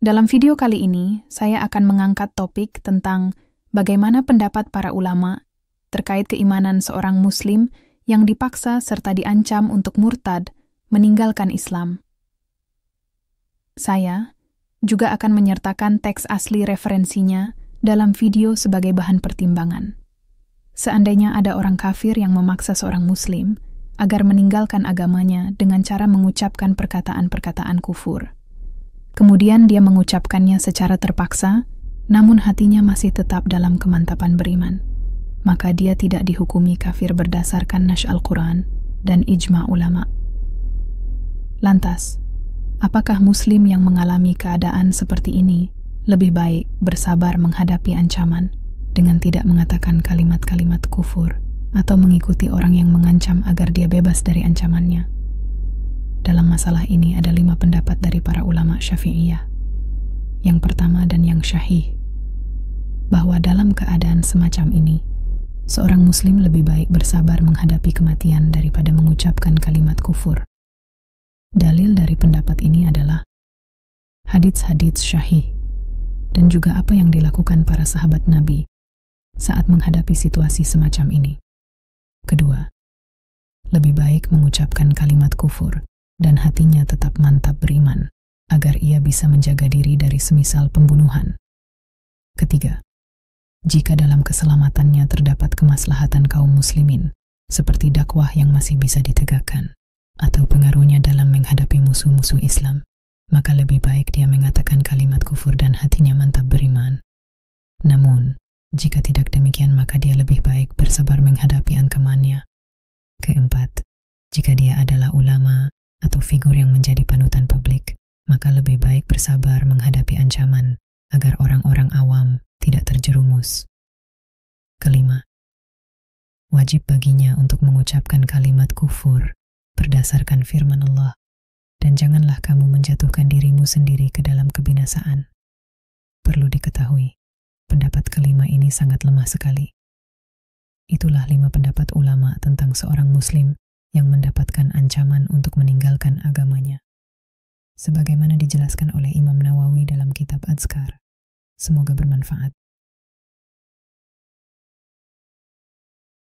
Dalam video kali ini, saya akan mengangkat topik tentang bagaimana pendapat para ulama terkait keimanan seorang Muslim yang dipaksa serta diancam untuk murtad meninggalkan Islam. Saya juga akan menyertakan teks asli referensinya dalam video sebagai bahan pertimbangan. Seandainya ada orang kafir yang memaksa seorang Muslim agar meninggalkan agamanya dengan cara mengucapkan perkataan-perkataan kufur, kemudian dia mengucapkannya secara terpaksa, namun hatinya masih tetap dalam kemantapan beriman, maka dia tidak dihukumi kafir berdasarkan nas Al-Quran dan ijma' ulama. Lantas, apakah Muslim yang mengalami keadaan seperti ini lebih baik bersabar menghadapi ancaman dengan tidak mengatakan kalimat-kalimat kufur atau mengikuti orang yang mengancam agar dia bebas dari ancamannya? Dalam masalah ini ada 5 pendapat dari para ulama Syafi'iyah. Yang pertama dan yang syahih, bahwa dalam keadaan semacam ini, seorang Muslim lebih baik bersabar menghadapi kematian daripada mengucapkan kalimat kufur. Dalil dari pendapat ini adalah hadits-hadits syahih dan juga apa yang dilakukan para sahabat Nabi saat menghadapi situasi semacam ini. Kedua, lebih baik mengucapkan kalimat kufur dan hatinya tetap mantap beriman, agar ia bisa menjaga diri dari semisal pembunuhan. Ketiga, jika dalam keselamatannya terdapat kemaslahatan kaum muslimin, seperti dakwah yang masih bisa ditegakkan, atau pengaruhnya dalam menghadapi musuh-musuh Islam, maka lebih baik dia mengatakan kalimat kufur dan hatinya mantap beriman. Namun, jika tidak demikian maka dia lebih baik bersabar menghadapi ancamannya. Keempat, jika dia adalah ulama atau figur yang menjadi panutan publik, maka lebih baik bersabar menghadapi ancaman agar orang-orang awam tidak terjerumus. Kelima, wajib baginya untuk mengucapkan kalimat kufur berdasarkan firman Allah, dan janganlah kamu menjatuhkan dirimu sendiri ke dalam kebinasaan. Perlu diketahui, pendapat kelima ini sangat lemah sekali. Itulah 5 pendapat ulama tentang seorang Muslim yang mendapatkan ancaman untuk meninggalkan agamanya, sebagaimana dijelaskan oleh Imam Nawawi dalam kitab Adskar. Semoga bermanfaat.